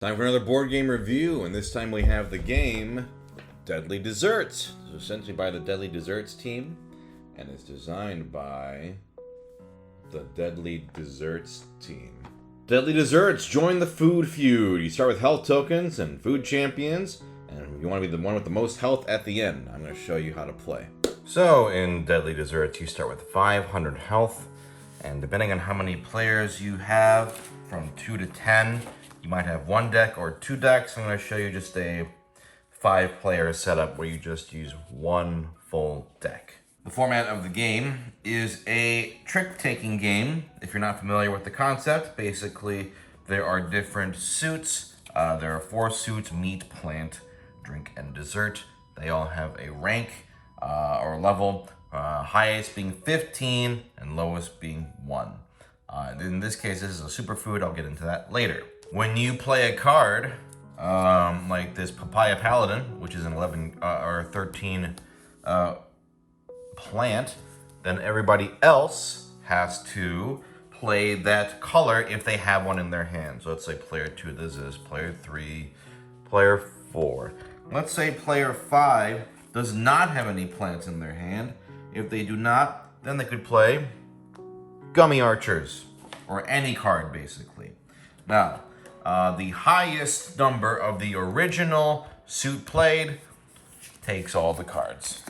Time for another board game review, and this time we have the game Deadly Desserts. It's essentially by the Deadly Desserts team, and it's designed by the Deadly Desserts team. Deadly Desserts, join the food feud. You start with health tokens and food champions, and you want to be the one with the most health at the end. I'm going to show you how to play. So, in Deadly Desserts, you start with 500 health, and depending on how many players you have, from 2 to 10, you might have one deck or two decks. I'm going to show you just a 5-player setup where you just use one full deck. The format of the game is a trick-taking game. If you're not familiar with the concept, basically there are different suits. There are 4 suits: meat, plant, drink, and dessert. They all have a rank or level, highest being 15 and lowest being 1. In this case, this is a superfood. I'll get into that later. When you play a card, like this Papaya Paladin, which is an 11 or 13 plant, then everybody else has to play that color if they have one in their hand. So let's say player 2, this is player 3, player 4. Let's say player 5 does not have any plants in their hand. If they do not, then they could play Gummy Archers, or any card basically. Now, the highest number of the original suit played takes all the cards.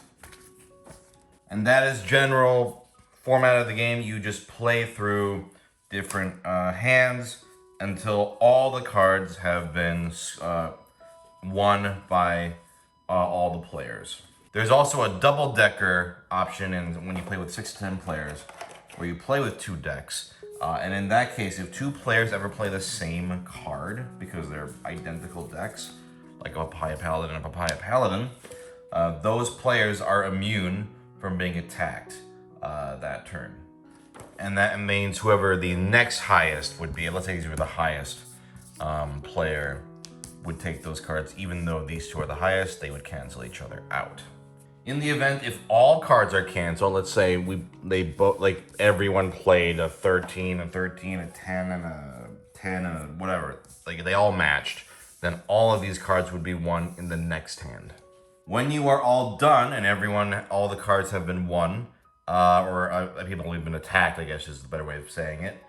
And that is general format of the game. You just play through different hands until all the cards have been won by all the players. There's also a double-decker option when you play with 6 to 10 players, where you play with 2 decks. And in that case, if 2 players ever play the same card, because they're identical decks, like a Papaya Paladin and a Papaya Paladin, those players are immune from being attacked that turn. And that means whoever the next highest would be, let's say these were the highest player, would take those cards. Even though these 2 are the highest, they would cancel each other out. In the event if all cards are canceled, let's say everyone played a 13, a 13, a 10, and a 10, and a whatever, like they all matched, then all of these cards would be won in the next hand. When you are all done and all the cards have been won, or people have been attacked, I guess is the better way of saying it,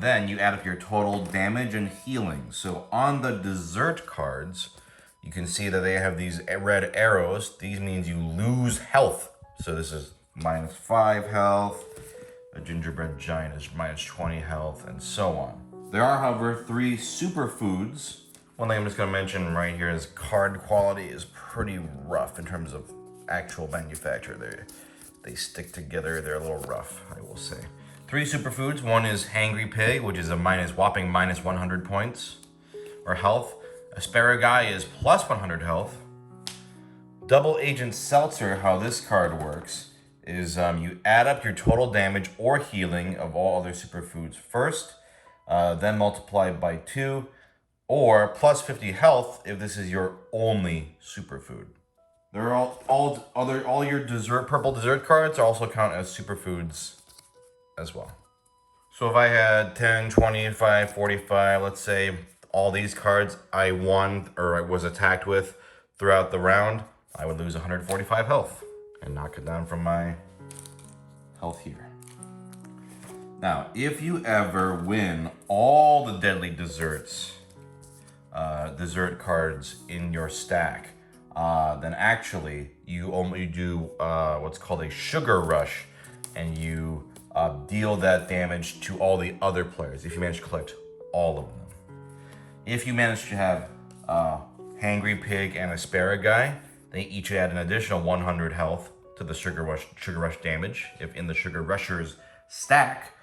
then you add up your total damage and healing. So on the dessert cards, you can see that they have these red arrows. These means you lose health. So this is -5 health. A gingerbread giant is -20 health, and so on. There are, however, 3 superfoods. One thing I'm just going to mention right here is card quality is pretty rough in terms of actual manufacture. They stick together. They're a little rough, I will say. 3 superfoods. One is Hangry Pig, which is a whopping -100 points or health. Asparagus is plus 100 health. Double Agent Seltzer, how this card works, is you add up your total damage or healing of all other superfoods first, then multiply by 2, or plus 50 health if this is your only superfood. There are all your purple dessert cards also count as superfoods as well. So if I had 10, 25, 45, let's say, all these cards I won or I was attacked with throughout the round, I would lose 145 health and knock it down from my health here. Now, if you ever win all the Deadly Desserts dessert cards in your stack, then actually you only do what's called a Sugar Rush, and you deal that damage to all the other players if you manage to collect all of them. If you manage to have Hangry Pig and Asparagus, they each add an additional 100 health to the Sugar Rush damage if in the Sugar Rushers stack.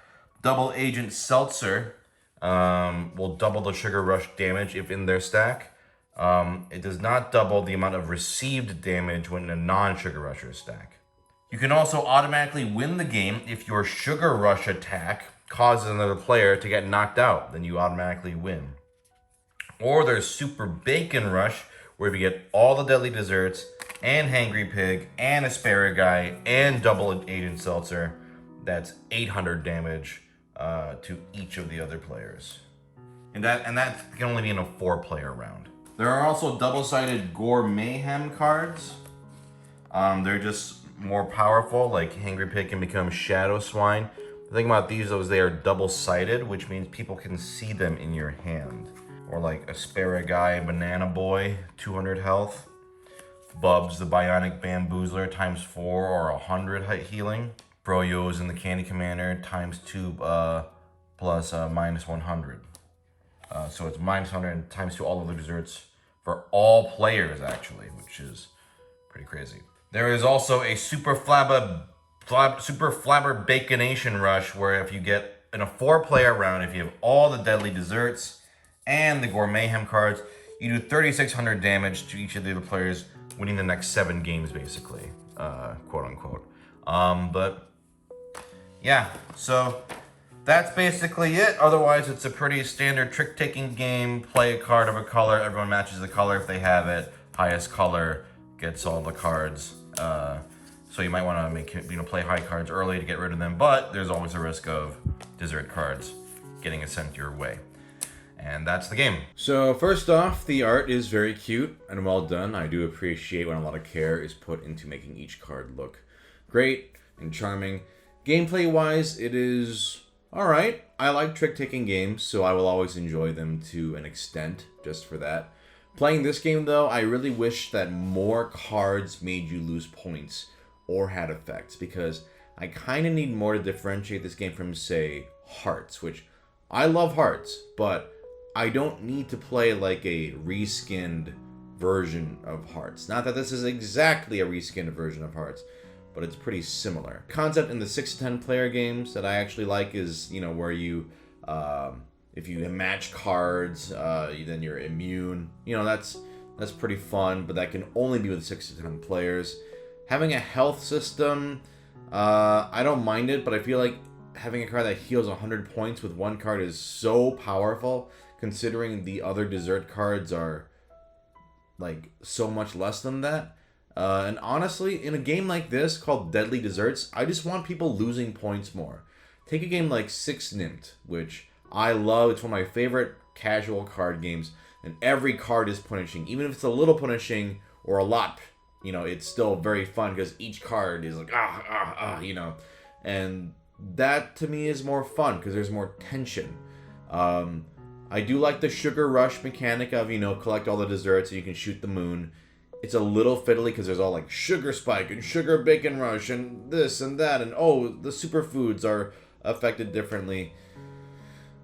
Double Agent Seltzer will double the Sugar Rush damage if in their stack. It does not double the amount of received damage when in a non-Sugar Rusher stack. You can also automatically win the game if your Sugar Rush attack causes another player to get knocked out. Then you automatically win. Or there's Super Bacon Rush, where if you get all the Deadly Desserts, and Hangry Pig, and Asparagus, and Double Agent Seltzer, that's 800 damage to each of the other players. And that can only be in a 4-player round. There are also double-sided Gore Mayhem cards. They're just more powerful, like Hangry Pig can become Shadow Swine. The thing about these though is they are double-sided, which means people can see them in your hand. Or like Asparagus Banana Boy, 200 health. Bubs the Bionic Bamboozler times 4 or 100 healing. Froyo's and the Candy Commander times 2 plus minus 100. So it's minus 100 times 2 all of the desserts for all players actually, which is pretty crazy. There is also a Super Flabber Baconation Rush, where if you get in a 4-player round, if you have all the deadly desserts and the Gore Mayhem cards, you do 3,600 damage to each of the other players, winning the next 7 games, basically, quote unquote. But yeah, so that's basically it. Otherwise, it's a pretty standard trick-taking game. Play a card of a color. Everyone matches the color if they have it. Highest color gets all the cards. So you might want to play high cards early to get rid of them. But there's always a risk of dessert cards getting sent your way. And that's the game. So first off, the art is very cute and well done. I do appreciate when a lot of care is put into making each card look great and charming. Gameplay-wise, it is alright. I like trick-taking games, so I will always enjoy them to an extent, just for that. Playing this game, though, I really wish that more cards made you lose points or had effects, because I kind of need more to differentiate this game from, say, Hearts, which I love Hearts, but I don't need to play like a reskinned version of Hearts. Not that this is exactly a reskinned version of Hearts, but it's pretty similar. Concept in the 6 to 10 player games that I actually like is, you know, where you, if you match cards, then you're immune. You know, that's pretty fun, but that can only be with 6 to 10 players. Having a health system, I don't mind it, but I feel like having a card that heals 100 points with one card is so powerful, considering the other dessert cards are like so much less than that. And honestly, in a game like this called Deadly Desserts, I just want people losing points more. Take a game like Six Nimmt, which I love. It's one of my favorite casual card games, and every card is punishing. Even if it's a little punishing or a lot, you know, it's still very fun because each card is like, you know. And that, to me, is more fun because there's more tension. I do like the Sugar Rush mechanic of, you know, collect all the desserts and you can shoot the moon. It's a little fiddly because there's all like Sugar Spike and Sugar Bacon Rush and this and that, and oh, the superfoods are affected differently.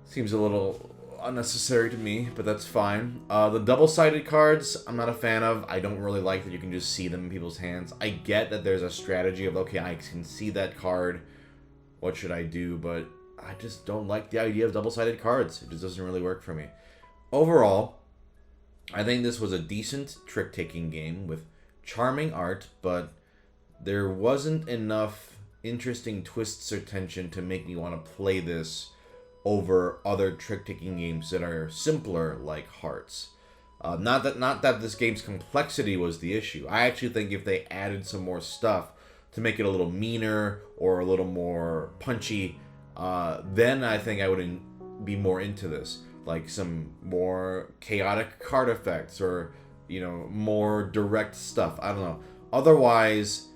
Seems a little unnecessary to me, but that's fine. The double-sided cards, I'm not a fan of. I don't really like that you can just see them in people's hands. I get that there's a strategy of, okay, I can see that card, what should I do? But I just don't like the idea of double-sided cards. It just doesn't really work for me. Overall, I think this was a decent trick-taking game with charming art, but there wasn't enough interesting twists or tension to make me want to play this over other trick-taking games that are simpler, like Hearts. Not that this game's complexity was the issue. I actually think if they added some more stuff to make it a little meaner or a little more punchy, then I think I would be more into this. Like some more chaotic card effects or, you know, more direct stuff. I don't know. Otherwise,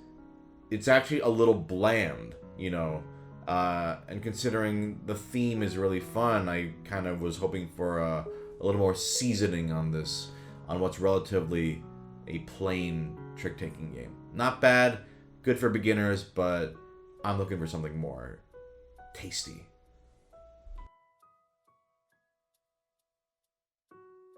it's actually a little bland, you know. And considering the theme is really fun, I kind of was hoping for a little more seasoning on this, on what's relatively a plain trick-taking game. Not bad, good for beginners, but I'm looking for something more tasty.